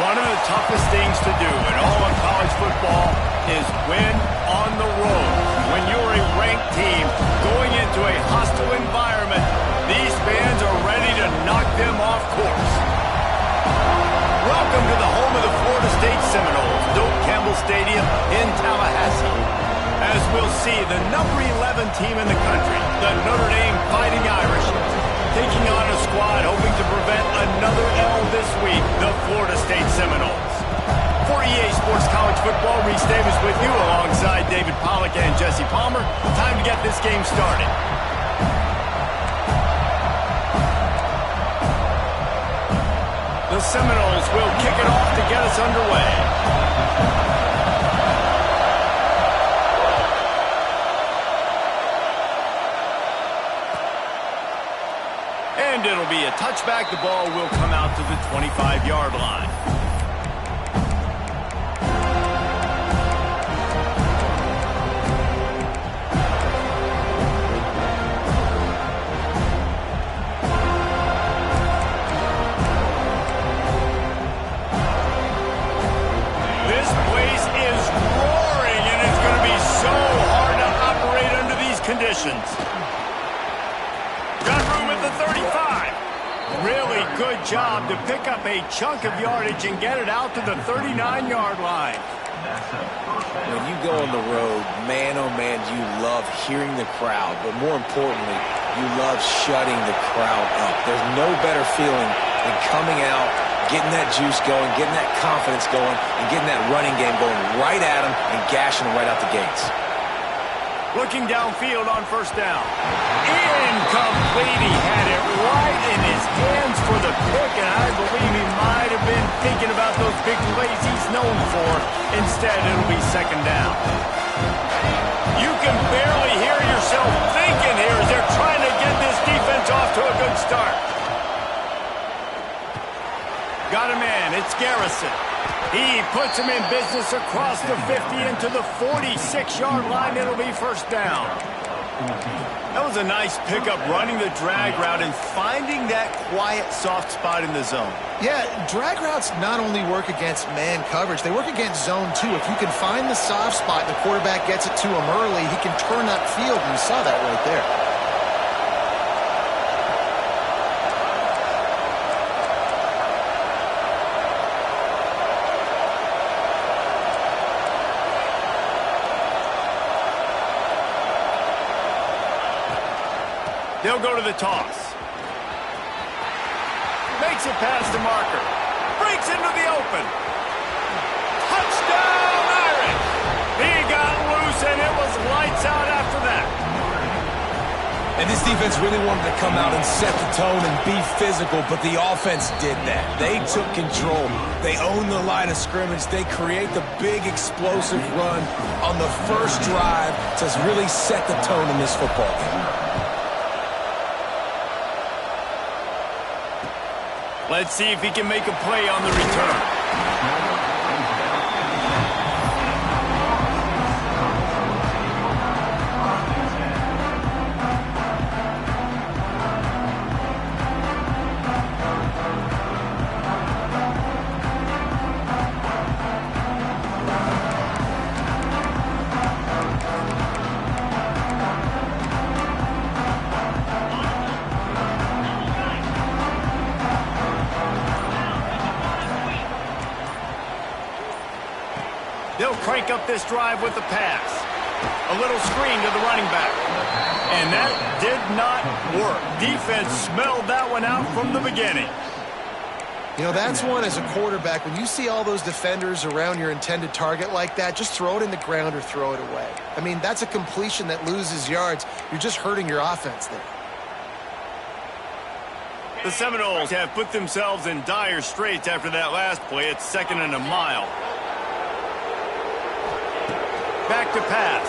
One of the toughest things to do in all of college football is win on the road. When you're a ranked team going into a hostile environment, these fans are ready to knock them off course. Welcome to the home of the Florida State Seminoles, Doak Campbell Stadium in Tallahassee. As we'll see, the number 11 team in the country, the Notre Dame Fighting Irish, taking on a squad hoping to prevent another L this week, the Florida State Seminoles. For EA Sports College Football, Reese Davis with you alongside David Pollack and Jesse Palmer. Time to get this game started. The Seminoles will kick it off to get us underway. And it'll be a touchback. The ball will come out to the 25-yard line. This place is roaring, and it's going to be so hard to operate under these conditions. Got room at the 35. Really good job to pick up a chunk of yardage and get it out to the 39-yard line. When you go on the road, man, oh man, you love hearing the crowd. But more importantly, you love shutting the crowd up. There's no better feeling than coming out, getting that juice going, getting that confidence going, and getting that running game going right at them and gashing them right out the gates. Looking downfield on first down. Incomplete. He had it right in his hands for the pick, and I believe he might have been thinking about those big plays he's known for. Instead, it'll be second down. You can barely hear yourself thinking here as they're trying to get this defense off to a good start. Got him in. It's Garrison. He puts him in business across the 50 into the 46-yard line. It'll be first down. That was a nice pickup, running the drag route and finding that quiet, soft spot in the zone. Yeah, drag routes not only work against man coverage, they work against zone too. If you can find the soft spot and the quarterback gets it to him early, he can turn that field, and you saw that right there. They'll go to the toss. Makes it past the marker. Breaks into the open. Touchdown, Irish! He got loose, and it was lights out after that. And this defense really wanted to come out and set the tone and be physical, but the offense did that. They took control. They owned the line of scrimmage. They create the big explosive run on the first drive to really set the tone in this football game. Let's see if he can make a play on the return. They'll crank up this drive with the pass. A little screen to the running back. And that did not work. Defense smelled that one out from the beginning. You know, that's one as a quarterback. When you see all those defenders around your intended target like that, just throw it in the ground or throw it away. I mean, that's a completion that loses yards. You're just hurting your offense there. The Seminoles have put themselves in dire straits after that last play. It's second and a mile. Back to pass.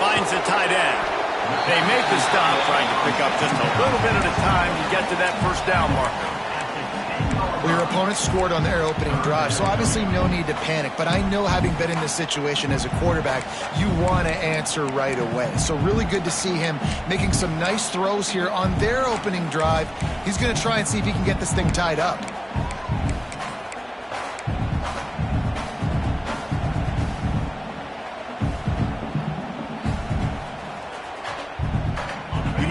Finds the tight end. They make the stop, trying to pick up just a little bit at a time to get to that first down marker. Well, your opponent scored on their opening drive, so obviously no need to panic. But I know, having been in this situation as a quarterback, you want to answer right away. So really good to see him making some nice throws here on their opening drive. He's going to try and see if he can get this thing tied up.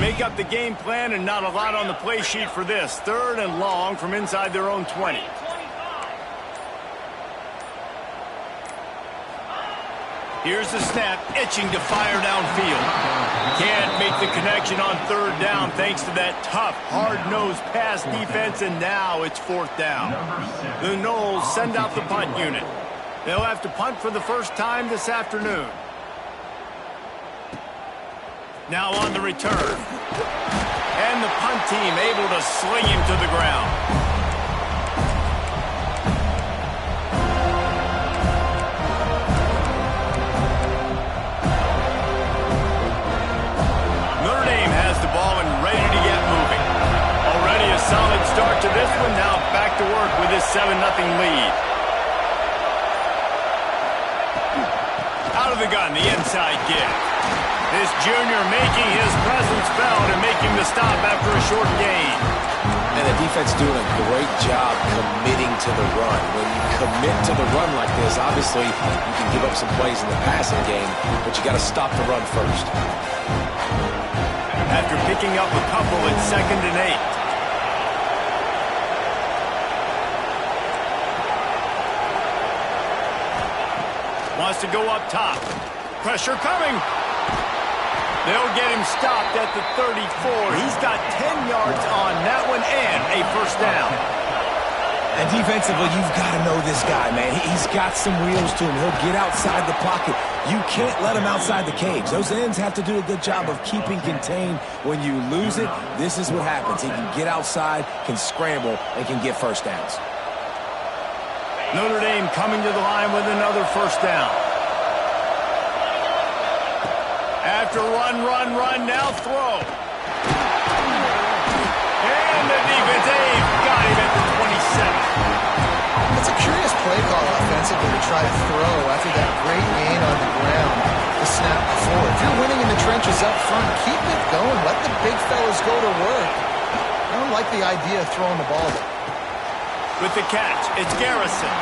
make up the game plan and not a lot on the play sheet for this. 3rd and long from inside their own 20. Here's the snap, itching to fire downfield. Can't make the connection on 3rd down thanks to that tough, hard-nosed pass defense, and now it's 4th down. The Noles send out the punt unit. They'll have to punt for the first time this afternoon. Now on the return. And the punt team able to sling him to the ground. Notre Dame has the ball and ready to get moving. Already a solid start to this one. Now back to work with his 7-0 lead. Out of the gun, the inside give. This junior making his presence felt and making the stop after a short gain. And the defense doing a great job committing to the run. When you commit to the run like this, obviously you can give up some plays in the passing game, but you got to stop the run first. After picking up a couple, it's 2nd and 8. Wants to go up top. Pressure coming. They'll get him stopped at the 34. He's got 10 yards on that one and a first down. And defensively, you've got to know this guy, man. He's got some wheels to him. He'll get outside the pocket. You can't let him outside the cage. Those ends have to do a good job of keeping contained. When you lose it, this is what happens. He can get outside, can scramble, and can get first downs. Notre Dame coming to the line with another first down. After run, now throw. And the defense got him at the 27. It's a curious play call offensively to try to throw after that great gain on the ground the snap before. If you're winning in the trenches up front, keep it going. Let the big fellas go to work. I don't like the idea of throwing the ball there. With the catch, it's Garrison.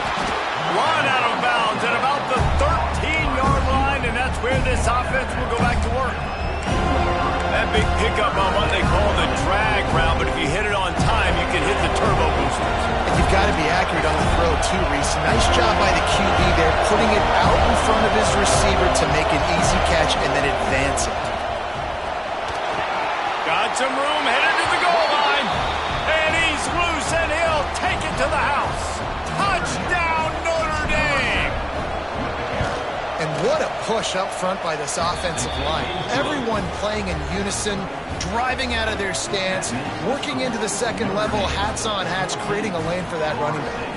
Run out of bounds at about the 13-yard line, and that's where this offense will go back to work. That big pickup on what they call the drag route, but if you hit it on time, you can hit the turbo boosters. And you've got to be accurate on the throw, too, Reese. Nice job by the QB there, putting it out in front of his receiver to make an easy catch and then advance it. Got some room, headed to the goal line. And he's loose, and he'll take it to the house. Touchdown, Notre Dame! And what a push up front by this offensive line. Everyone playing in unison, driving out of their stance, working into the second level, hats on hats, creating a lane for that running back.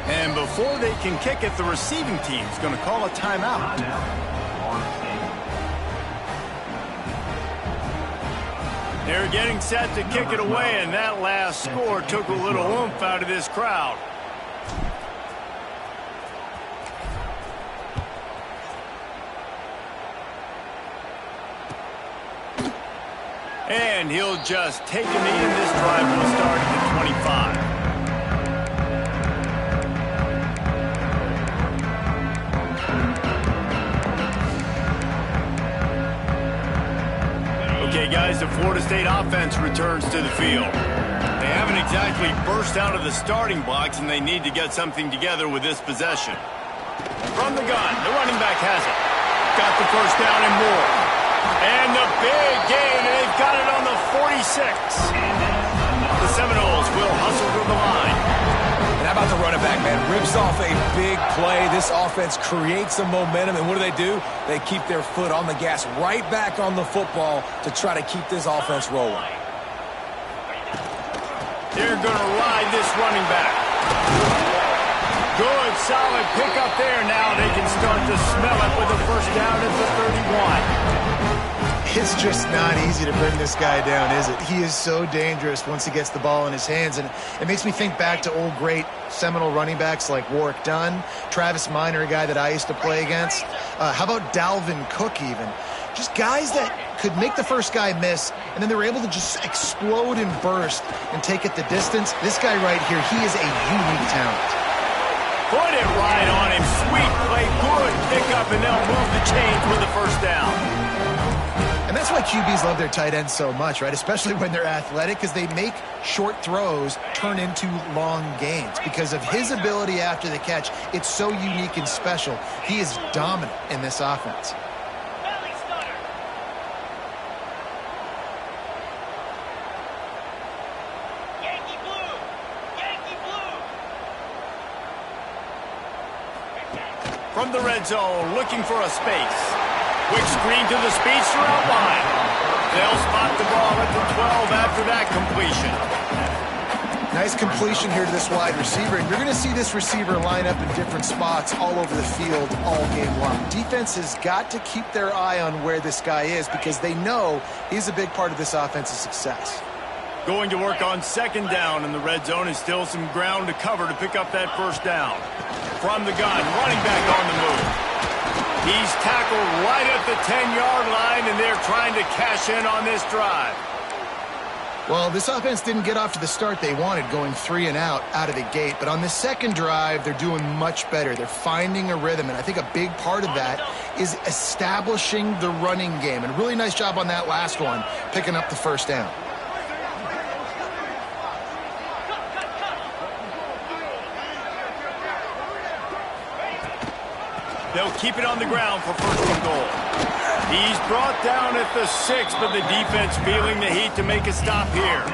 And before they can kick it, the receiving team's going to call a timeout. They're getting set to kick it away, and that last score took a little oomph out of this crowd. And he'll just take a knee, and this drive will start at the 25. Okay, guys, the Florida State offense returns to the field. They haven't exactly burst out of the starting blocks, and they need to get something together with this possession. From the gun, the running back has it. Got the first down and more. And the big gain, and they've got it on the 46. The Seminoles will hustle to the line. And how about the running back, man? Rips off a big play. This offense creates some momentum, and what do? They keep their foot on the gas right back on the football to try to keep this offense rolling. They're going to ride this running back. Good, solid pickup there. Now they can start to smell it with a first down at the 31. It's just not easy to bring this guy down, is it? He is so dangerous once he gets the ball in his hands, and it makes me think back to old great Seminole running backs like Warwick Dunn, Travis Minor, a guy that I used to play against. How about Dalvin Cook even? Just guys that could make the first guy miss, and then they were able to just explode and burst and take it the distance. This guy right here, he is a unique talent. Put it right on him. Sweet play. Good pickup, and they'll move the chains with the first down. And that's why QBs love their tight ends so much, right? Especially when they're athletic, because they make short throws turn into long gains. Because of his ability after the catch, it's so unique and special. He is dominant in this offense. From the red zone, looking for a space. Quick screen to the speedster out wide. They'll spot the ball at the 12 after that completion. Nice completion here to this wide receiver. And you're going to see this receiver line up in different spots all over the field all game long. Defense has got to keep their eye on where this guy is because they know he's a big part of this offense's success. Going to work on second down in the red zone, and still some ground to cover to pick up that first down. From the gun, running back on the move. He's tackled right at the 10-yard line, and they're trying to cash in on this drive. Well, this offense didn't get off to the start they wanted, going 3 and out of the gate. But on the second drive, they're doing much better. They're finding a rhythm, and I think a big part of that is establishing the running game. And a really nice job on that last one, picking up the first down. They'll keep it on the ground for first and goal. He's brought down at the 6, but the defense feeling the heat to make a stop here.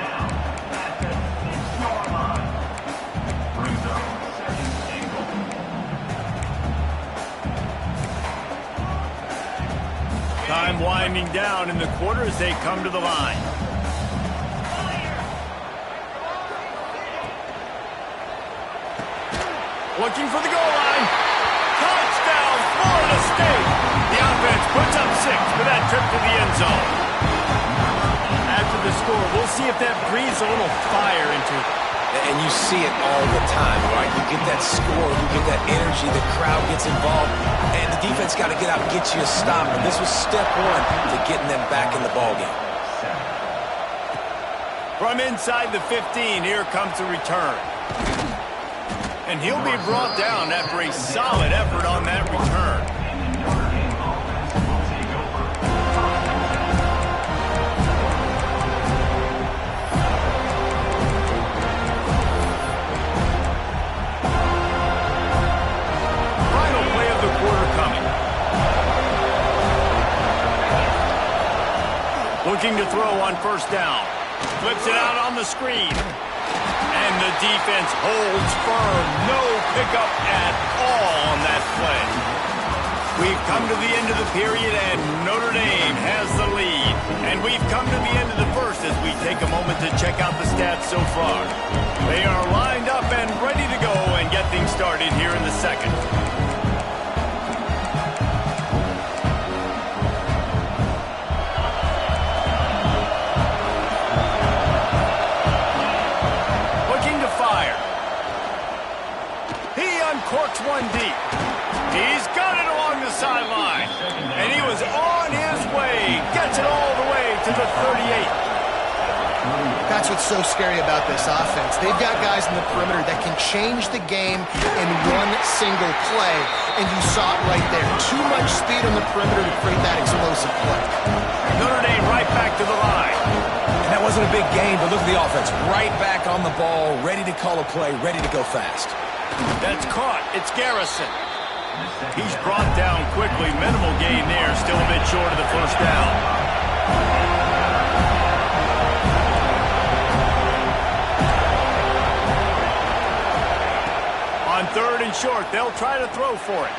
Time winding down in the quarter as they come to the line. Looking for the goal line. Touchdown, Florida State. The offense puts up 6 for that trip to the end zone. After the score, we'll see if that breathes a little fire into it. And you see it all the time, right? You get that score, you get that energy, the crowd gets involved, and the defense got to get out and get you a stop. And this was step 1 to getting them back in the ballgame. From inside the 15, here comes the return. And he'll be brought down after a solid effort on that return. Final play of the quarter coming. Looking to throw on first down. Flips it out on the screen. And the defense holds firm. No pickup at all on that play. We've come to the end of the period, and Notre Dame has the lead. And we've come to the end of the first as we take a moment to check out the stats so far. They are lined up and ready to go and get things started here in the second. Corks one deep. He's got it along the sideline. And he was on his way. Gets it all the way to the 38. That's what's so scary about this offense. They've got guys in the perimeter that can change the game in one single play. And you saw it right there. Too much speed on the perimeter to create that explosive play. Notre Dame right back to the line. And that wasn't a big gain, but look at the offense. Right back on the ball, ready to call a play, ready to go fast. That's caught. It's Garrison. He's brought down quickly. Minimal gain there. Still a bit short of the first down. On third and short, they'll try to throw for it.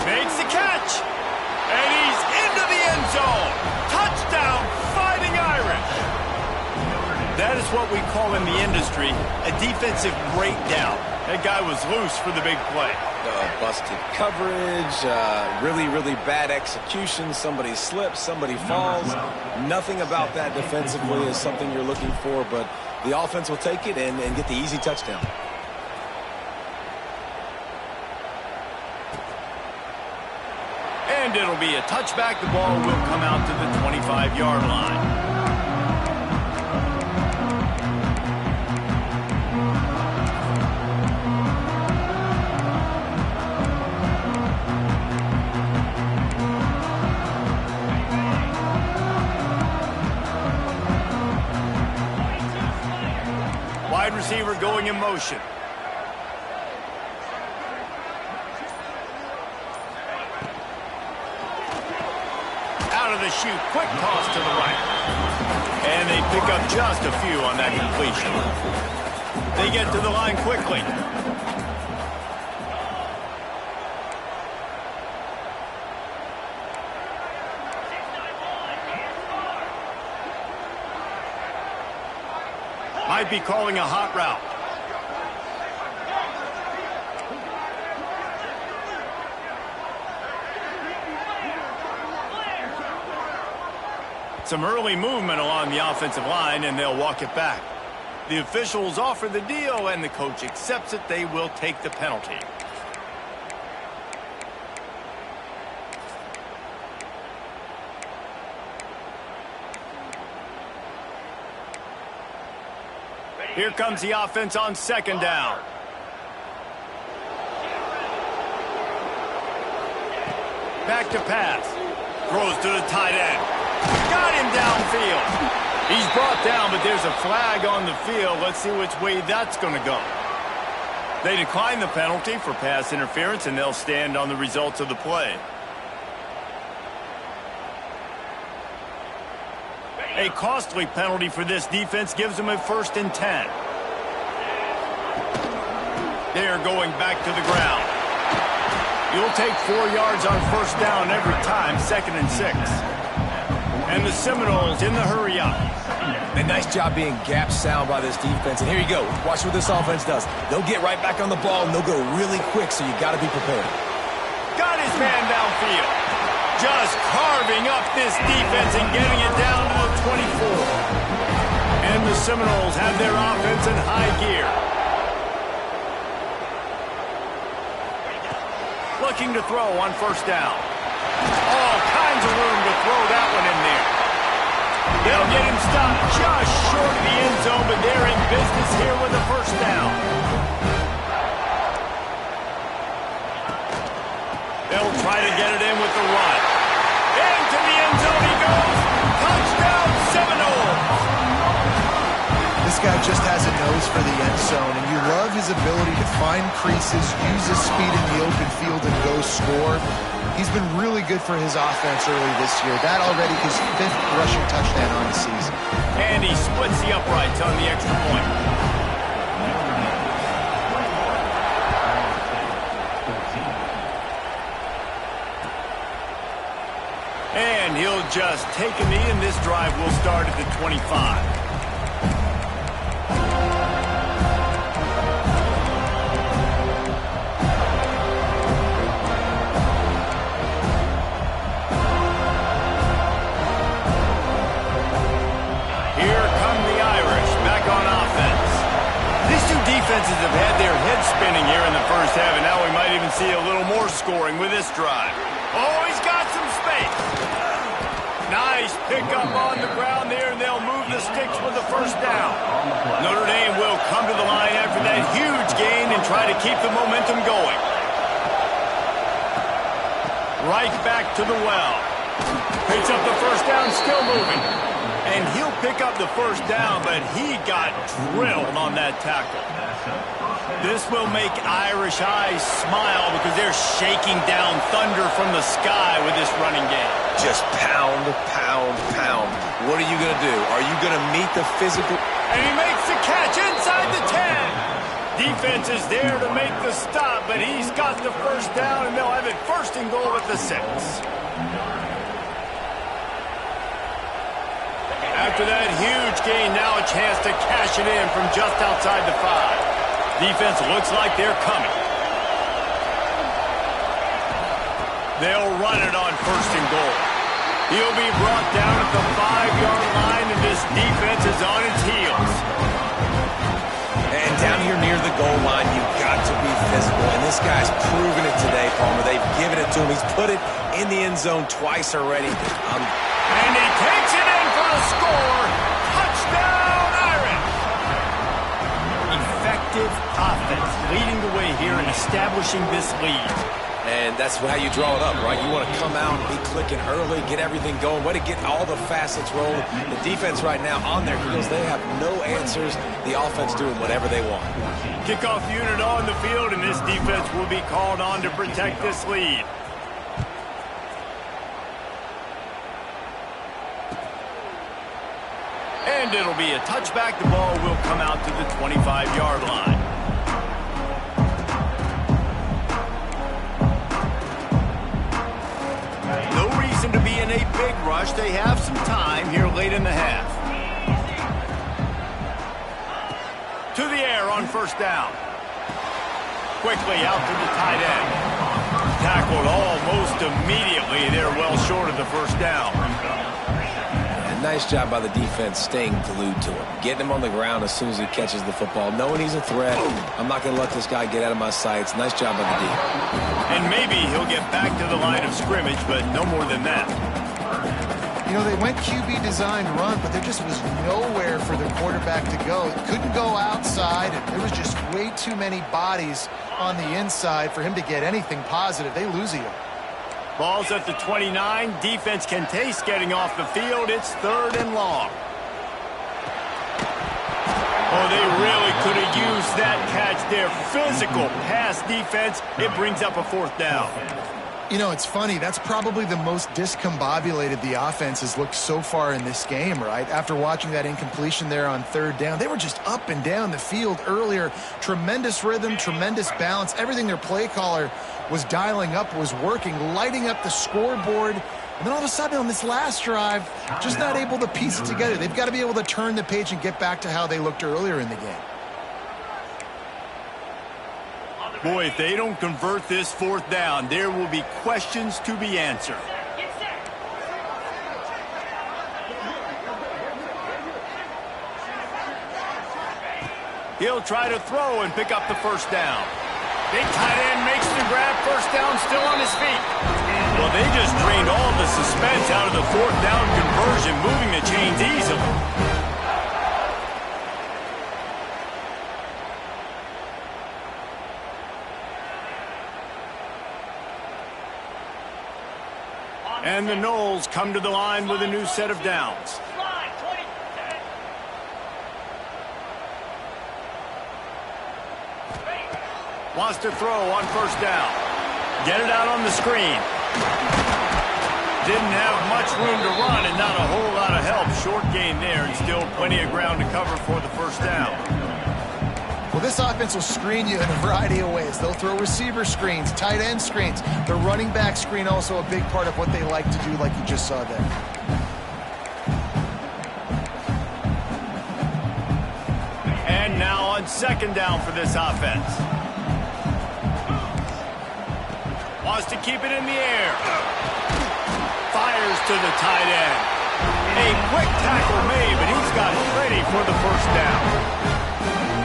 Makes the catch. And he's into the end zone. Touchdown, Fighting Irish. That is what we call in the industry a defensive breakdown. That guy was loose for the big play. Busted coverage, really, really bad execution. Somebody slips, somebody falls. Nothing about that defensively is something you're looking for, but the offense will take it and get the easy touchdown. And it'll be a touchback. The ball will come out to the 25-yard line. Wide receiver going in motion. Out of the chute, quick toss to the right. And they pick up just a few on that completion. They get to the line quickly. Might be calling a hot route. Some early movement along the offensive line, and they'll walk it back. The officials offer the deal, and the coach accepts it. They will take the penalty. Here comes the offense on second down. Back to pass. Throws to the tight end. Got him downfield. He's brought down, but there's a flag on the field. Let's see which way that's going to go. They decline the penalty for pass interference, and they'll stand on the results of the play. A costly penalty for this defense gives them a 1st and 10. They are going back to the ground. You'll take 4 yards on 1st down every time, 2nd and 6. And the Seminoles in the hurry up. A nice job being gap sound by this defense. And here you go. Watch what this offense does. They'll get right back on the ball, and they'll go really quick, so you got to be prepared. Got his man downfield. Just carving up this defense and getting it down to the 24. And the Seminoles have their offense in high gear. Looking to throw on 1st down. All kinds of room to throw that one in there. They'll get him stopped just short of the end zone, but they're in business here with a 1st down. They'll try to get it in with the run. Into the end zone he goes. Touchdown, Seminoles. This guy just has a nose for the end zone, and you love his ability to find creases, use his speed in the open field, and go score. He's been really good for his offense early this year. That already his 5th rushing touchdown on the season. And he splits the uprights on the extra point. And he'll just take a knee, and this drive will start at the 25. Defenses have had their heads spinning here in the 1st half, and now we might even see a little more scoring with this drive. Oh, he's got some space. Nice pickup on the ground there, and they'll move the sticks with the 1st down. Notre Dame will come to the line after that huge gain and try to keep the momentum going. Right back to the well. Picks up the 1st down, still moving. And he'll pick up the 1st down, but he got drilled on that tackle. This will make Irish eyes smile because they're shaking down thunder from the sky with this running game. Just pound, pound, pound. What are you going to do? Are you going to meet the physical? And he makes the catch inside the 10. Defense is there to make the stop, but he's got the 1st down, and they'll have it 1st and goal at the 6. After that huge gain, now a chance to cash it in from just outside the 5. Defense looks like they're coming. They'll run it on 1st and goal. He'll be brought down at the 5-yard line, and this defense is on its heels. And down here near the goal line, you've got to be physical, and this guy's proven it today, Palmer. They've given it to him. He's put it in the end zone twice already. And he takes it in for the score. Touchdown, Irish! Effective offense leading the way here and establishing this lead. And that's how you draw it up, right? You want to come out and be clicking early, get everything going, way to get all the facets rolling. The defense right now on their heels, they have no answers. The offense doing whatever they want. Kickoff unit on the field, and this defense will be called on to protect this lead. And it'll be a touchback. The ball will come out to the 25-yard line. No reason to be in a big rush. They have some time here late in the half. To the air on first down. Quickly out to the tight end. Tackled almost immediately. They're well short of the first down. Nice job by the defense staying glued to him. Getting him on the ground as soon as he catches the football. Knowing he's a threat. I'm not going to let this guy get out of my sights. Nice job by the D. And maybe he'll get back to the line of scrimmage, but no more than that. You know, they went QB designed run, but there just was nowhere for the quarterback to go. Couldn't go outside, and there was just way too many bodies on the inside for him to get anything positive. They lose him. Ball's at the 29. Defense can taste getting off the field. It's 3rd and long. Oh, they really could have used that catch there. Physical pass defense. It brings up a 4th down. You know, it's funny. That's probably the most discombobulated the offense has looked so far in this game, right? After watching that incompletion there on 3rd down, they were just up and down the field earlier. Tremendous rhythm, tremendous balance. Everything their play caller was dialing up was working, lighting up the scoreboard. And then all of a sudden on this last drive, just not able to piece it together. They've got to be able to turn the page and get back to how they looked earlier in the game. Boy, if they don't convert this 4th down, there will be questions to be answered. He'll try to throw and pick up the 1st down. Big tight end makes the grab. 1st down, still on his feet. Well, they just drained all the suspense out of the 4th down conversion, moving the chains easily. And the Knowles come to the line with a new set of downs. Wants to throw on 1st down. Get it out on the screen. Didn't have much room to run and not a whole lot of help. Short gain there and still plenty of ground to cover for the 1st down. Well, this offense will screen you in a variety of ways. They'll throw receiver screens, tight end screens. The running back screen also a big part of what they like to do, like you just saw there. And now on 2nd down for this offense. Wants to keep it in the air. Fires to the tight end. A quick tackle made, but he's got it ready for the 1st down.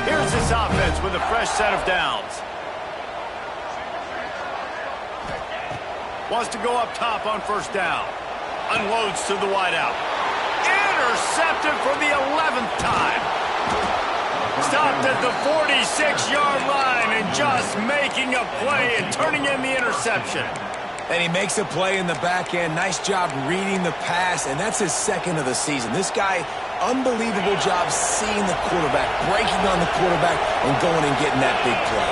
Here's this offense with a fresh set of downs. Wants to go up top on 1st down. Unloads to the wideout. Intercepted for the 11th time. Stopped at the 46-yard line and just making a play and turning in the interception. And he makes a play in the back end. Nice job reading the pass, and that's his 2nd of the season. This guy, unbelievable job seeing the quarterback, breaking on the quarterback, and going and getting that big play.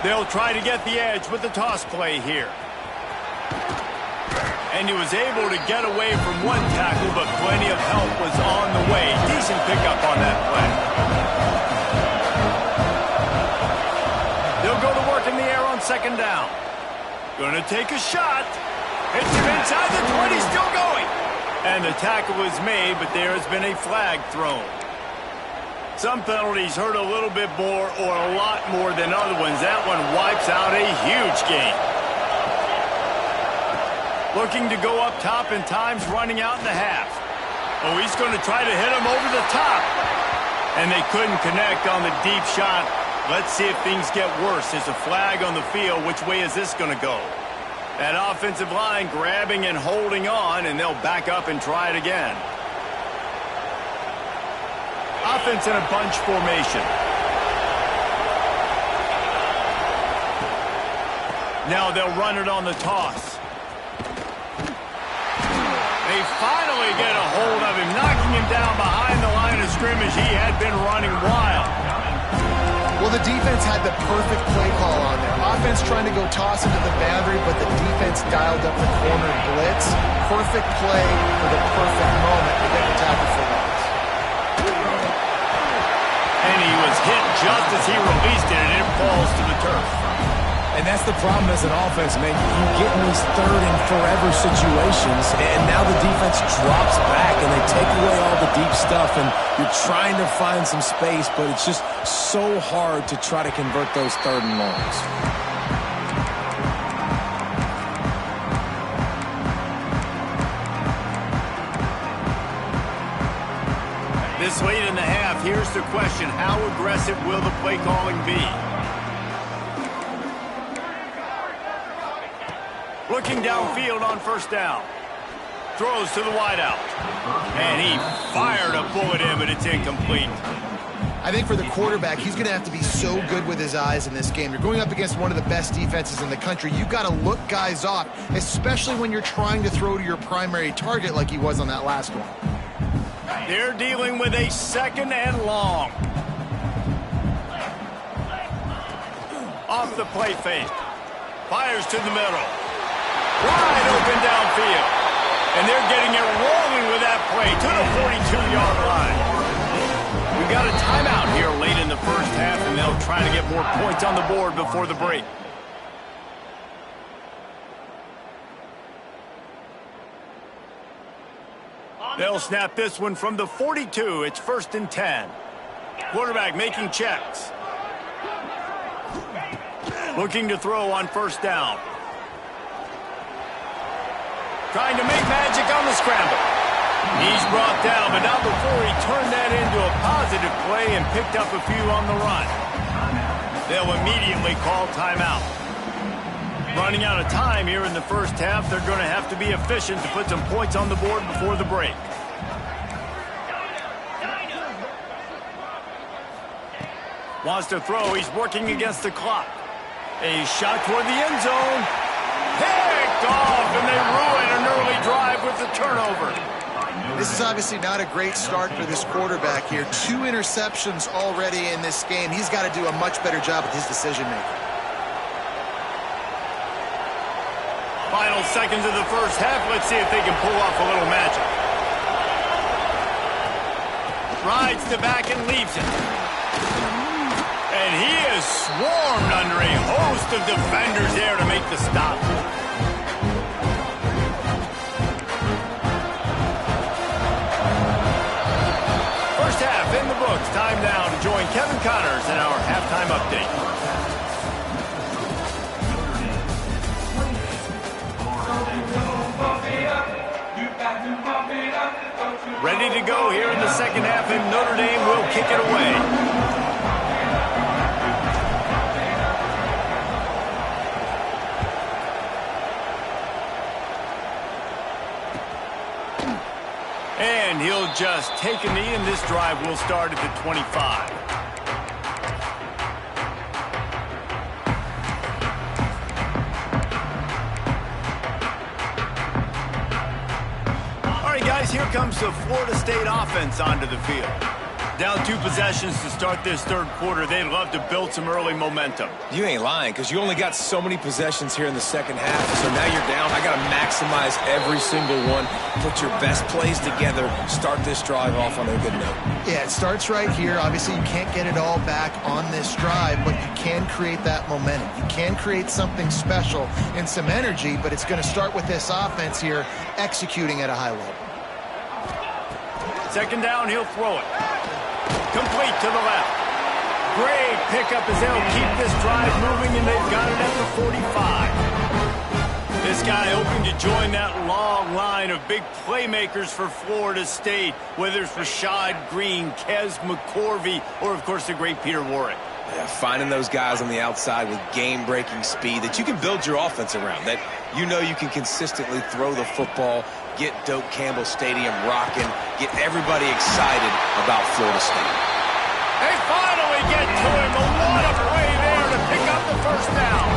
They'll try to get the edge with the toss play here. And he was able to get away from one tackle, but plenty of help was on the way. Decent pickup on that play. They'll go to work in the air on 2nd down. Gonna take a shot. Hits him inside the 20, still going. And the tackle was made, but there has been a flag thrown. Some penalties hurt a little bit more or a lot more than other ones. That one wipes out a huge game. Looking to go up top and time's running out in the half. Oh, he's going to try to hit him over the top. And they couldn't connect on the deep shot. Let's see if things get worse. There's a flag on the field. Which way is this going to go? That offensive line grabbing and holding on, and they'll back up and try it again. Offense in a bunch formation. Now they'll run it on the toss. They finally get a hold of him, knocking him down behind the line of scrimmage. He had been running wild. Well, the defense had the perfect play call on there. Offense trying to go toss into the boundary, but the defense dialed up the corner blitz. Perfect play for the perfect moment to get the tackle for loss. And he was hit just as he released it, and it falls to the turf. And that's the problem as an offense, man. You get in these third and forever situations, and now the defense drops back, and they take away all the deep stuff, and you're trying to find some space, but it's just so hard to try to convert those third and longs. This late in the half, here's the question. How aggressive will the play calling be? Looking downfield on first down. Throws to the wideout. And he fired a bullet in, but it's incomplete. I think for the quarterback, he's going to have to be so good with his eyes in this game. You're going up against one of the best defenses in the country. You've got to look guys off, especially when you're trying to throw to your primary target like he was on that last one. They're dealing with a second and long. Off the play fake. Fires to the middle. Wide open downfield. And they're getting it rolling with that play to the 42-yard line. We got a timeout here late in the first half, and they'll try to get more points on the board before the break. They'll snap this one from the 42. It's 1st and 10. Quarterback making checks. Looking to throw on first down. Trying to make magic on the scramble. He's brought down, but not before he turned that into a positive play and picked up a few on the run. They'll immediately call timeout. Running out of time here in the first half, they're going to have to be efficient to put some points on the board before the break. Wants to throw. He's working against the clock. A shot toward the end zone. Picked off, and they ruin an early drive with the turnover. This is obviously not a great start for this quarterback here. 2 interceptions already in this game. He's got to do a much better job with his decision-making. Final seconds of the first half. Let's see if they can pull off a little magic. Rides the back and leaves it. And he is swarmed under a host of defenders there to make the stop. First half in the books. Time now to join Kevin Connors in our halftime update. Ready to go here in the second half, and Notre Dame will kick it away. And he'll just take a knee, and this drive will start at the 25. Guys, here comes the Florida State offense onto the field. Down 2 possessions to start this third quarter. They'd love to build some early momentum. You ain't lying, because you only got so many possessions here in the second half. So now you're down. I got to maximize every single one. Put your best plays together. Start this drive off on a good note. Yeah, it starts right here. Obviously, you can't get it all back on this drive, but you can create that momentum. You can create something special and some energy, but it's going to start with this offense here executing at a high level. Second down, he'll throw it. Complete to the left. Great pickup as they'll keep this drive moving, and they've got it at the 45. This guy hoping to join that long line of big playmakers for Florida State, whether it's Rashad Green, Kez McCorvey, or, of course, the great Peter Warrick. Yeah, finding those guys on the outside with game-breaking speed that you can build your offense around, that you know you can consistently throw the football, get Doak Campbell Stadium rocking, get everybody excited about Florida State. They finally get to him. A lot of play there to pick up the first down.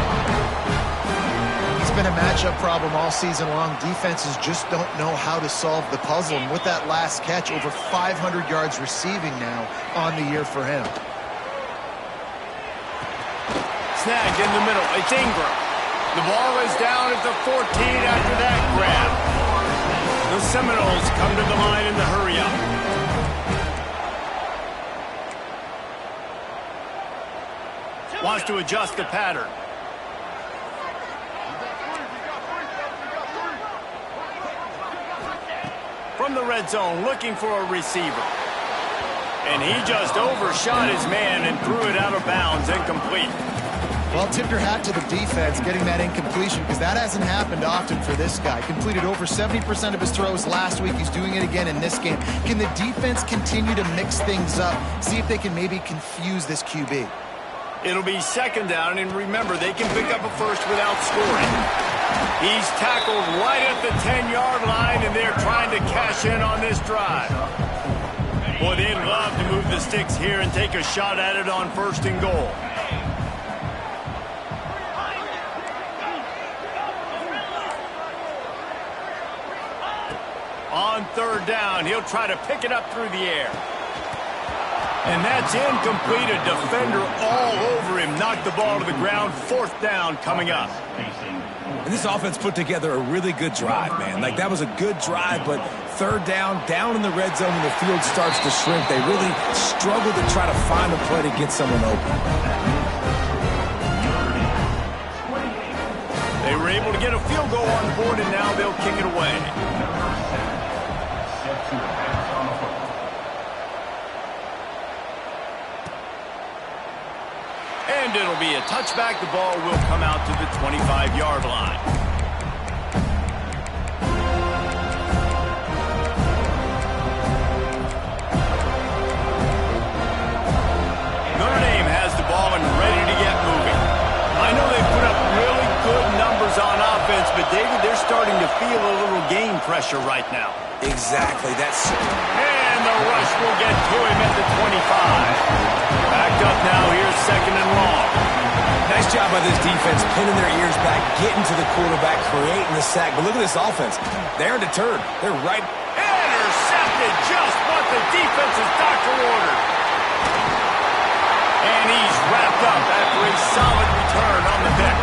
been a matchup problem all season long. Defenses just don't know how to solve the puzzle. And with that last catch, over 500 yards receiving now on the year for him. Snagged in the middle. It's Ingram. The ball is down at the 14 after that grab. The Seminoles come to the line in the hurry-up. Wants to adjust the pattern. From the red zone, looking for a receiver. And he just overshot his man and threw it out of bounds, incomplete. Well, tip your hat to the defense getting that incompletion, because that hasn't happened often for this guy. Completed over 70% of his throws last week. He's doing it again in this game. Can the defense continue to mix things up? See if they can maybe confuse this QB. It'll be second down, and remember, they can pick up a first without scoring. He's tackled right at the 10-yard line, and they're trying to cash in on this drive. Boy, they'd love to move the sticks here and take a shot at it on first and goal. On third down, he'll try to pick it up through the air. And that's incomplete. A defender all over him. Knocked the ball to the ground. Fourth down coming up. And this offense put together a really good drive, man. Like, that was a good drive, but third down in the red zone when the field starts to shrink, they really struggle to try to find a play to get someone open. They were able to get a field goal on the board, and now they'll kick it away. And it'll be a touchback. The ball will come out to the 25-yard line. Notre Dame has the ball and ready to get moving. I know they put up really good numbers on offense, but David, they're starting to feel a little game pressure right now. Exactly. And the rush will get to him at the 25. Backed up now. Here's second and long. Nice job by this defense, pinning their ears back, getting to the quarterback, creating the sack. But look at this offense. They're deterred. They're right. Intercepted, just what the defense's doctor ordered. And he's wrapped up after a solid return on the deck.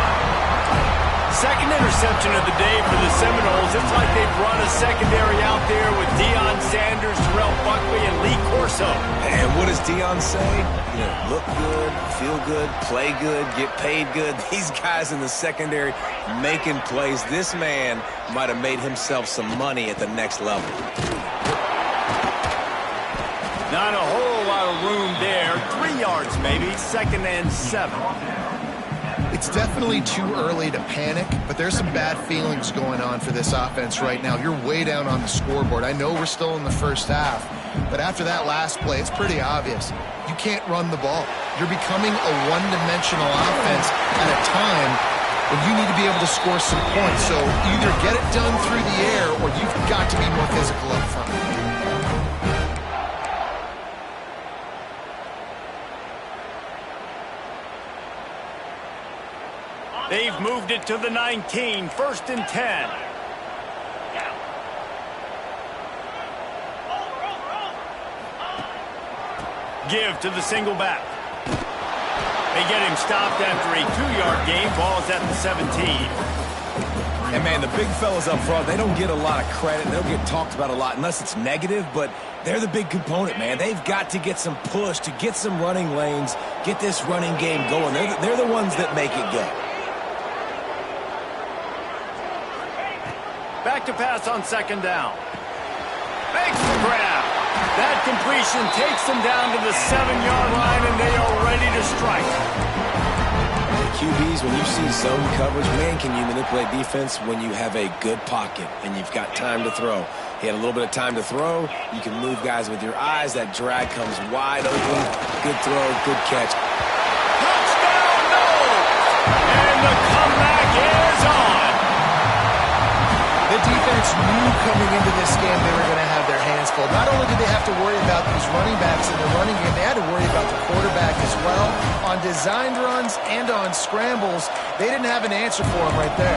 Second interception of the day for the Seminoles. It's like they've run a secondary out there with Deion Sanders, Terrell Buckley, and Lee Corso. And what does Deion say? You know, look good, feel good, play good, get paid good. These guys in the secondary making plays. This man might have made himself some money at the next level. Not a whole lot of room there. 3 yards maybe. Second and 7. It's definitely too early to panic, but there's some bad feelings going on for this offense right now. You're way down on the scoreboard. I know we're still in the first half, but after that last play, it's pretty obvious. You can't run the ball. You're becoming a one-dimensional offense at a time when you need to be able to score some points. So either get it done through the air or you've got to be more physical up front. They've moved it to the 19, first and 10. Give to the single back. They get him stopped after a 2-yard gain. Ball's at the 17. And, man, the big fellas up front, they don't get a lot of credit. They don't get talked about a lot unless it's negative, but they're the big component, man. They've got to get some push, to get some running lanes, get this running game going. They're the ones that make it go. Back to pass on second down. Makes the grab. That completion takes them down to the 7-yard line, and they are ready to strike. QBs, when you see zone coverage, man, can you manipulate defense when you have a good pocket and you've got time to throw. He had a little bit of time to throw. You can move guys with your eyes. That drag comes wide open. Good throw, good catch. Touchdown, no! And the comeback is on. The defense knew coming into this game they were going to have their hands full. Not only did they have to worry about these running backs in the running game, they had to worry about the quarterback as well. On designed runs and on scrambles, they didn't have an answer for him right there.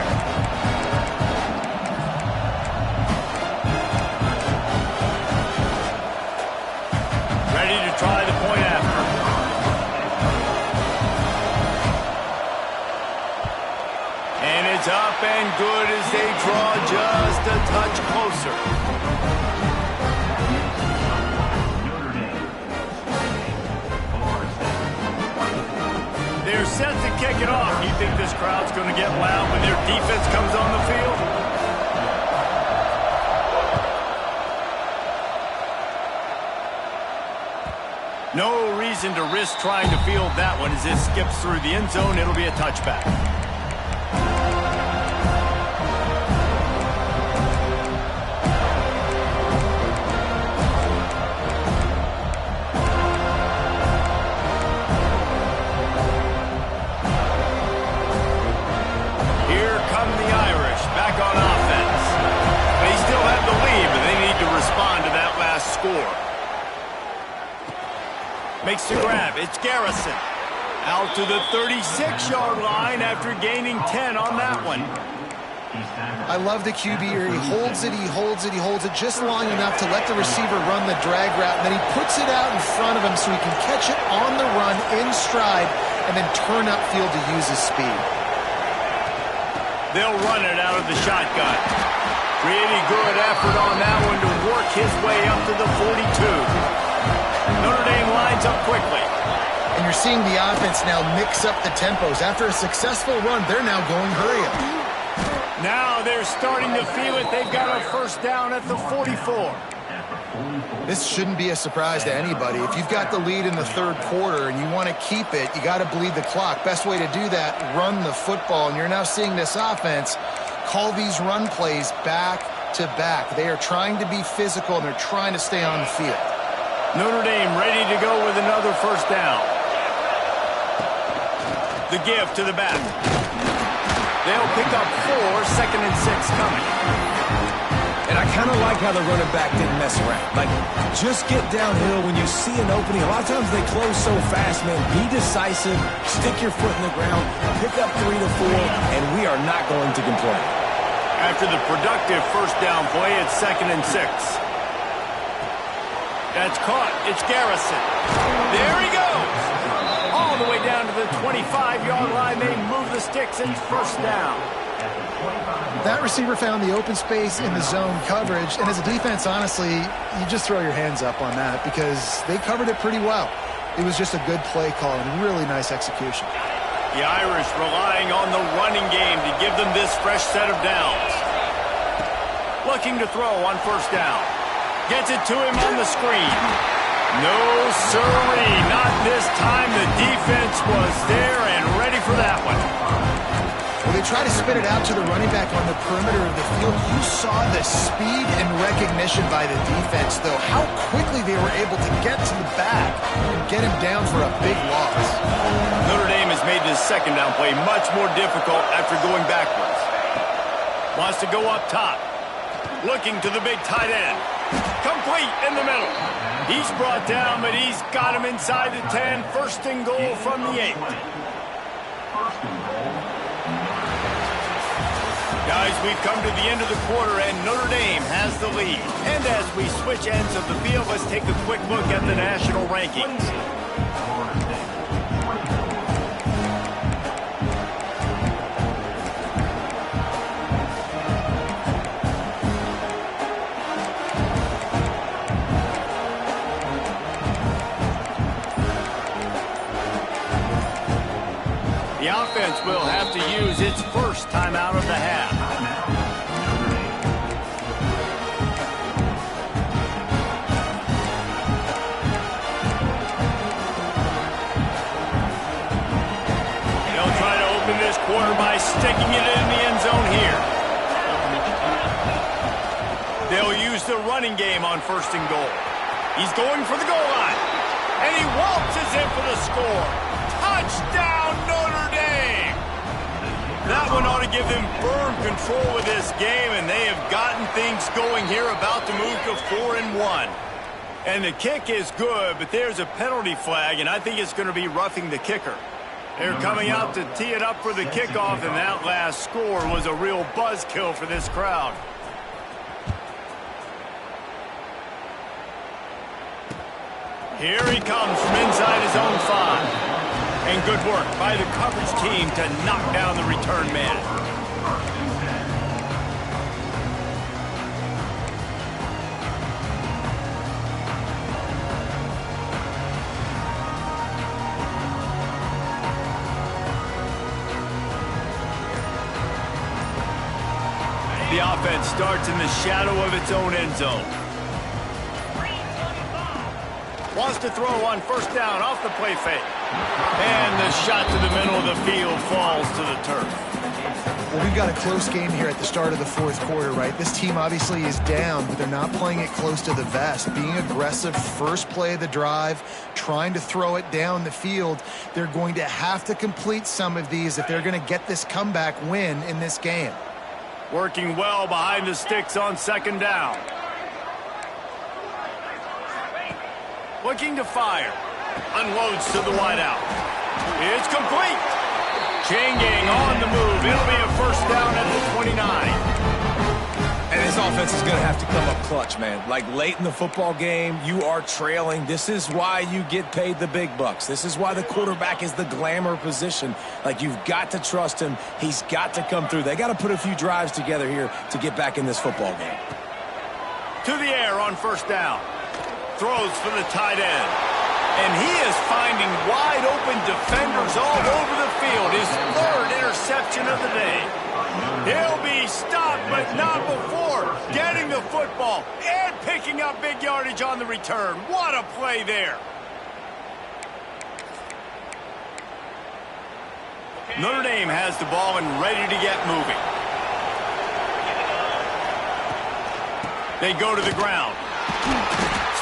Lines up and good as they draw just a touch closer. They're set to kick it off. You think this crowd's going to get loud when their defense comes on the field? No reason to risk trying to field that one as it skips through the end zone. It'll be a touchback. Here come the Irish back on offense. They still have the lead, but they need to respond to that last score. Makes the grab. It's Garrison. Out to the 36-yard line after gaining 10 on that one. I love the QB here. He holds it, he holds it, he holds it just long enough to let the receiver run the drag route, and then he puts it out in front of him so he can catch it on the run in stride and then turn upfield to use his speed. They'll run it out of the shotgun. Pretty good effort on that one to work his way up to the 42. Notre Dame lines up quickly. And you're seeing the offense now mix up the tempos. After a successful run, they're now going hurry up. Now they're starting to feel it. They've got a first down at the 44. This shouldn't be a surprise to anybody. If you've got the lead in the third quarter and you want to keep it, you got to bleed the clock. Best way to do that, run the football. And you're now seeing this offense call these run plays back to back. They are trying to be physical, and they're trying to stay on the field. Notre Dame ready to go with another first down. The give to the back. They'll pick up 4, 2nd and 6 coming. And I kind of like how the running back didn't mess around. Like, just get downhill when you see an opening. A lot of times they close so fast, man. Be decisive, stick your foot in the ground, pick up 3 to 4, and we are not going to complain. After the productive first down play, it's 2nd and 6. That's caught. It's Garrison. There he goes. All the way down to the 25-yard line. They move the sticks. It's first down. That receiver found the open space in the zone coverage. And as a defense, honestly, you just throw your hands up on that because they covered it pretty well. It was just a good play call and really nice execution. The Irish relying on the running game to give them this fresh set of downs. Looking to throw on first down. Gets it to him on the screen. No, sirree, not this time. The defense was there and ready for that one. Well, they try to spit it out to the running back on the perimeter of the field. You saw the speed and recognition by the defense, though. How quickly they were able to get to the back and get him down for a big loss. Notre Dame has made this second down play much more difficult after going backwards. Wants to go up top. Looking to the big tight end. Complete in the middle. He's brought down, but he's got him inside the 10. First and goal from the 8. Guys, we've come to the end of the quarter, and Notre Dame has the lead. And as we switch ends of the field, let's take a quick look at the national rankings. The offense will have to use its first timeout of the half. They'll try to open this quarter by sticking it in the end zone here. They'll use the running game on first and goal. He's going for the goal line. And he waltzes in for the score. Touchdown, Notre Dame! That one ought to give them firm control of this game, and they have gotten things going here, about to move to 4-1. And the kick is good, but there's a penalty flag, and I think it's going to be roughing the kicker. They're coming out to tee it up for the kickoff, and that last score was a real buzzkill for this crowd. Here he comes from inside his own 5. And good work by the coverage team to knock down the return man. The offense starts in the shadow of its own end zone. Wants to throw on first down off the play fake. And the shot to the middle of the field falls to the turf. Well, we've got a close game here at the start of the fourth quarter, right? This team obviously is down, but they're not playing it close to the vest. Being aggressive, first play of the drive, trying to throw it down the field. They're going to have to complete some of these if they're going to get this comeback win in this game. Working well behind the sticks on second down. Looking to fire. Unloads to the wideout. It's complete. Chain gang on the move. It'll be a first down at the 29. And this offense is going to have to come up clutch, man. Like late in the football game, you are trailing. This is why you get paid the big bucks. This is why the quarterback is the glamour position. Like, you've got to trust him. He's got to come through. They got to put a few drives together here to get back in this football game. To the air on first down. Throws for the tight end. And he is finding wide open defenders all over the field. His third interception of the day. He'll be stopped, but not before getting the football and picking up big yardage on the return. What a play there. Notre Dame has the ball and ready to get moving. They go to the ground.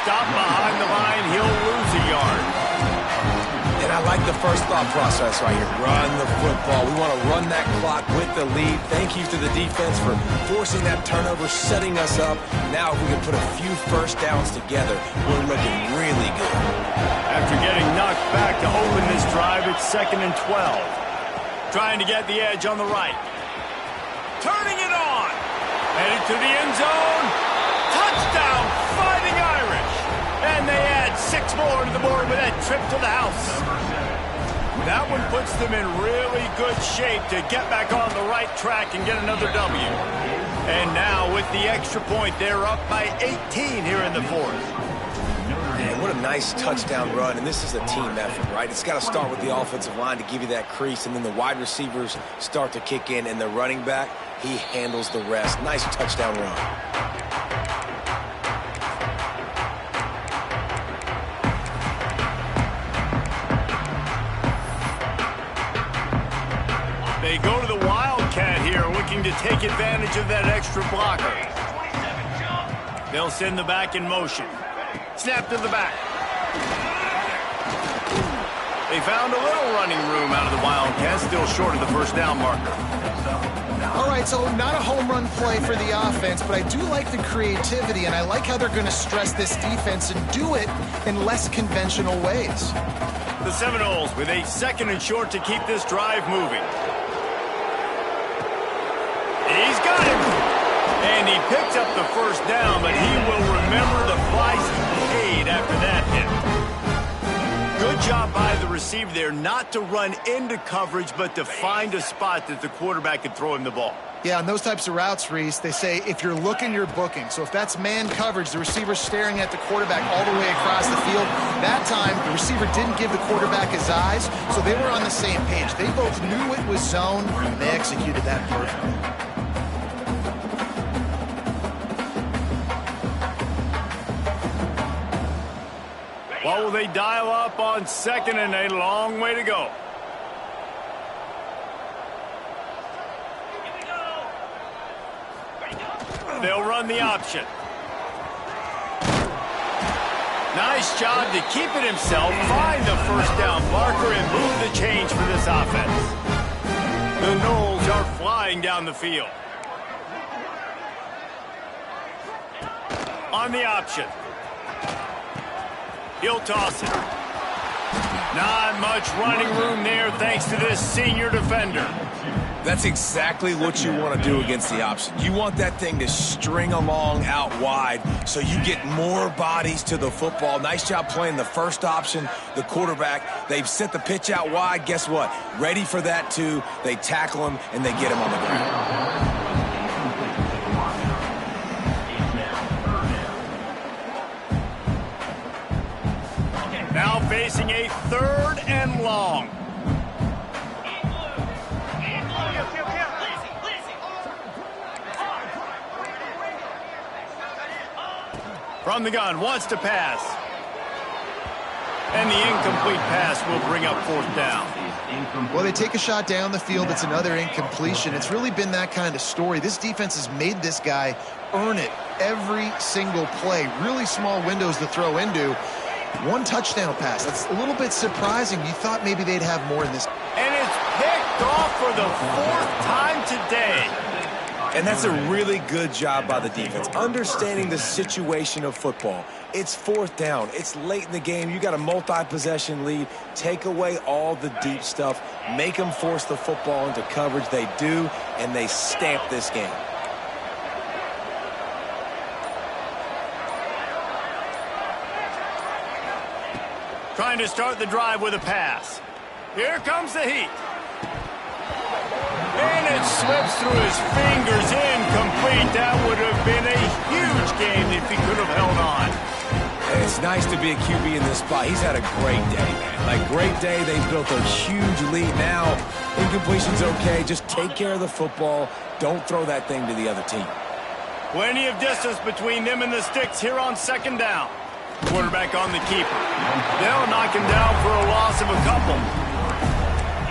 Stop behind the line, he'll lose a yard. And I like the first thought process right here. Run the football. We want to run that clock with the lead. Thank you to the defense for forcing that turnover, setting us up. Now if we can put a few first downs together, we're looking really good. After getting knocked back to open this drive, it's 2nd and 12. Trying to get the edge on the right. Turning it on. Headed to the end zone. Touchdown, Fighting Irish. And they add 6 more to the board with that trip to the house. That one puts them in really good shape to get back on the right track and get another W. And now with the extra point, they're up by 18 here in the fourth. Man, what a nice touchdown run, and this is a team effort, right? It's got to start with the offensive line to give you that crease, and then the wide receivers start to kick in, and the running back, he handles the rest. Nice touchdown run. They go to the Wildcat here, looking to take advantage of that extra blocker. They'll send the back in motion. Snap to the back. They found a little running room out of the Wildcat, still short of the first down marker. All right, so not a home run play for the offense, but I do like the creativity, and I like how they're going to stress this defense and do it in less conventional ways. The Seminoles with a 2nd and short to keep this drive moving. He's got it. And he picks up the first down, but he will remember the price paid after that hit. Good job by the receiver there not to run into coverage, but to find a spot that the quarterback could throw him the ball. Yeah, on those types of routes, Reese, they say if you're looking, you're booking. So if that's man coverage, the receiver's staring at the quarterback all the way across the field. That time, the receiver didn't give the quarterback his eyes, so they were on the same page. They both knew it was zone, and they executed that perfectly. What will they dial up on 2nd and a long way to go? They'll run the option. Nice job to keep it himself, find the first down marker, and move the change for this offense. The Noles are flying down the field. On the option. He'll toss it. Not much running room there thanks to this senior defender. That's exactly what you want to do against the option. You want that thing to string along out wide so you get more bodies to the football. Nice job playing the first option, the quarterback. They've set the pitch out wide. Guess what? Ready for that too. They tackle him and they get him on the ground. Now facing a 3rd and long. From the gun, wants to pass. And the incomplete pass will bring up 4th down. Well, they take a shot down the field. It's another incompletion. It's really been that kind of story. This defense has made this guy earn it every single play. Really small windows to throw into. 1 touchdown pass. That's a little bit surprising. You thought maybe they'd have more in this. And it's picked off for the 4th time today. And that's a really good job by the defense, understanding the situation of football. It's 4th down. It's late in the game. You got a multi-possession lead. Take away all the deep stuff. Make them force the football into coverage. They do, and they stamp this game. Trying to start the drive with a pass. Here comes the heat. And it slips through his fingers, incomplete. That would have been a huge game if he could have held on. It's nice to be a QB in this spot. He's had a great day, man. Like, great day. They've built a huge lead. Now, incompletion's okay. Just take care of the football. Don't throw that thing to the other team. Plenty of distance between them and the sticks here on 2nd down. Quarterback on the keeper. They'll knock him down for a loss of a couple.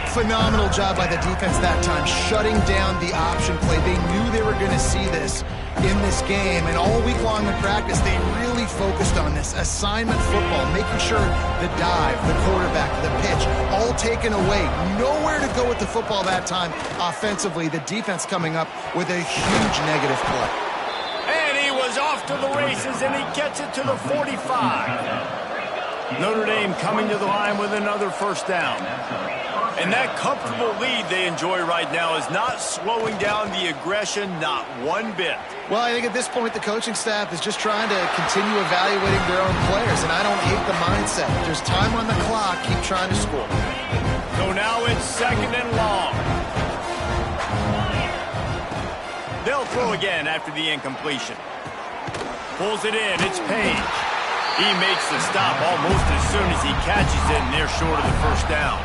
Phenomenal job by the defense that time, shutting down the option play. They knew they were going to see this in this game, and all week long in practice, they really focused on this assignment football, making sure the dive, the quarterback, the pitch, all taken away. Nowhere to go with the football that time offensively. The defense coming up with a huge negative play. And he was off to the races, and he gets it to the 45. Notre Dame coming to the line with another 1st down. And that comfortable lead they enjoy right now is not slowing down the aggression, not one bit. Well, I think at this point the coaching staff is just trying to continue evaluating their own players, and I don't hate the mindset. If there's time on the clock, keep trying to score. So now it's 2nd and long. They'll throw again after the incompletion. Pulls it in, it's Page. He makes the stop almost as soon as he catches it, and they're short of the 1st down.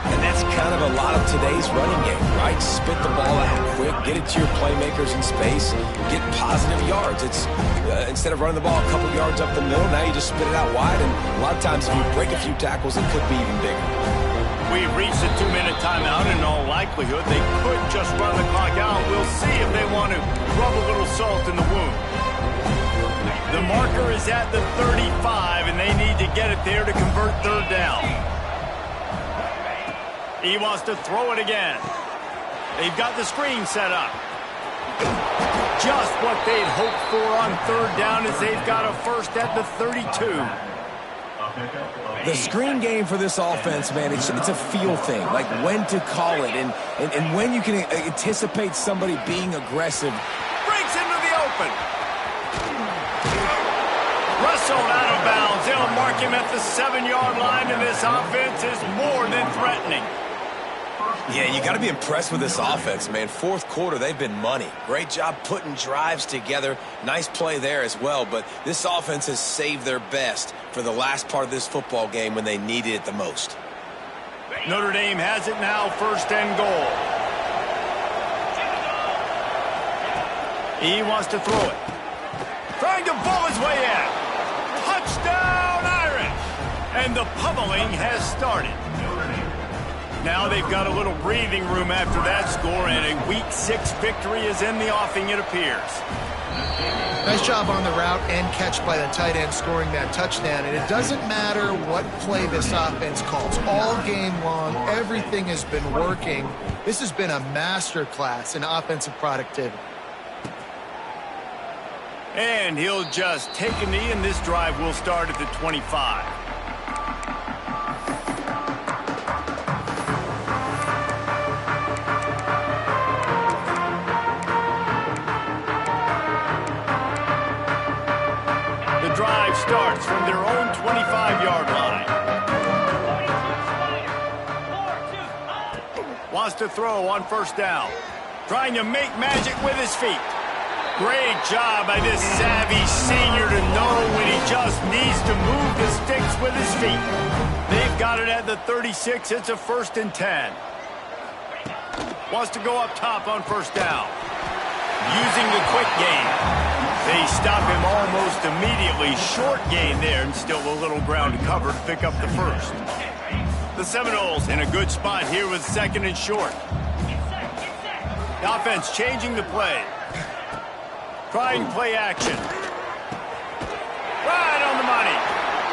And that's kind of a lot of today's running game, right? Spit the ball out quick, get it to your playmakers in space, get positive yards. It's instead of running the ball a couple yards up the middle, now you just spit it out wide, and a lot of times if you break a few tackles, it could be even bigger. We've reached a 2-minute timeout. In all likelihood, they could just run the clock out. We'll see if they want to rub a little salt in the wound. The marker is at the 35, and they need to get it there to convert 3rd down. He wants to throw it again. They've got the screen set up. Just what they'd hoped for on 3rd down as they've got a 1st at the 32. The screen game for this offense, man, it's a feel thing, like when to call it and when you can anticipate somebody being aggressive. Breaks into the open. Wrestled out of bounds. They'll mark him at the 7-yard line, and this offense is more than threatening. Yeah, you got to be impressed with this offense, man. 4th quarter, they've been money. Great job putting drives together. Nice play there as well, but this offense has saved their best for the last part of this football game when they needed it the most. Notre Dame has it now, 1st and goal. He wants to throw it. Trying to ball his way in. Touchdown, Irish! And the pummeling has started. Now they've got a little breathing room after that score, and a Week 6 victory is in the offing, it appears. Nice job on the route and catch by the tight end scoring that touchdown. And it doesn't matter what play this offense calls. All game long, everything has been working. This has been a masterclass in offensive productivity. And he'll just take a knee, and this drive will start at the 25. Starts from their own 25-yard line. Wants to throw on 1st down. Trying to make magic with his feet. Great job by this savvy senior to know when he just needs to move the sticks with his feet. They've got it at the 36. It's a 1st and 10. Wants to go up top on 1st down. Using the quick game. They stop him almost immediately. Short gain there, and still a little ground to cover to pick up the first. The Seminoles in a good spot here with second and short. The offense changing the play. Trying play action. Right on the money.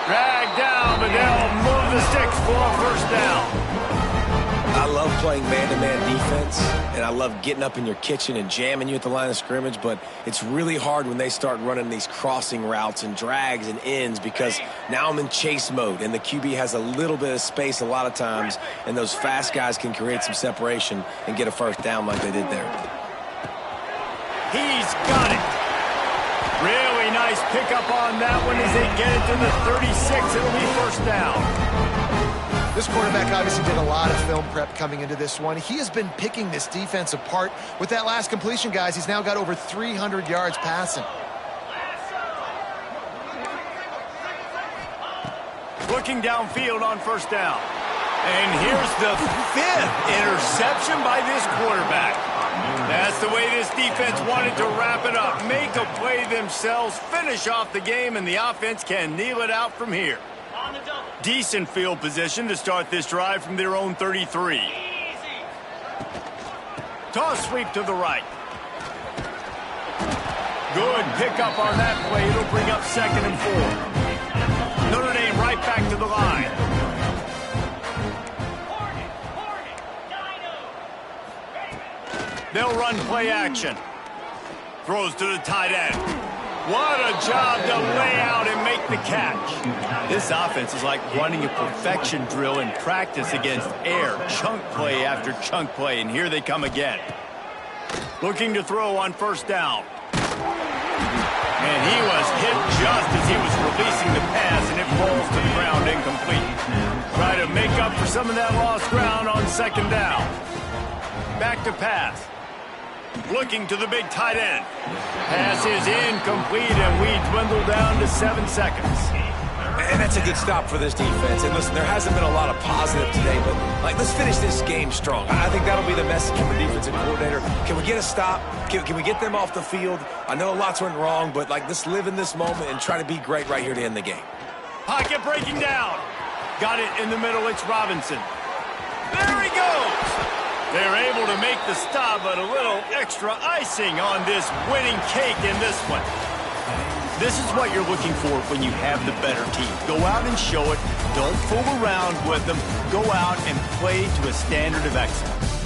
Dragged down, but they'll move the sticks for a first down. I love playing man-to-man defense, and I love getting up in your kitchen and jamming you at the line of scrimmage, but it's really hard when they start running these crossing routes and drags and ends because now I'm in chase mode, and the QB has a little bit of space a lot of times, and those fast guys can create some separation and get a first down like they did there. He's got it. Really nice pickup on that one as they get it to the 36. It'll be first down. This quarterback obviously did a lot of film prep coming into this one. He has been picking this defense apart. With that last completion, guys, he's now got over 300 yards passing. Looking downfield on first down. And here's the 5th interception by this quarterback. That's the way this defense wanted to wrap it up. Make a play themselves, finish off the game, and the offense can kneel it out from here. Decent field position to start this drive from their own 33. Toss sweep to the right. Good pickup on that play. It'll bring up second and 4. Notre Dame right back to the line. They'll run play action. Throws to the tight end. What a job to lay out and make the catch. This offense is like running a perfection drill in practice against air. Chunk play after chunk play, and here they come again. Looking to throw on first down. And he was hit just as he was releasing the pass, and it falls to the ground incomplete. Try to make up for some of that lost ground on second down. Back to pass. Looking to the big tight end. Pass is incomplete, and we dwindle down to 7 seconds. And that's a good stop for this defense. And listen, there hasn't been a lot of positive today, but let's finish this game strong. I think that'll be the message from the defensive coordinator. Can we get a stop? Can we get them off the field? I know lots went wrong, but let's live in this moment and try to be great right here to end the game. Pocket breaking down. Got it in the middle. It's Robinson. There he goes. They're able to make the stop, but a little extra icing on this winning cake in this one. This is what you're looking for when you have the better team. Go out and show it. Don't fool around with them. Go out and play to a standard of excellence.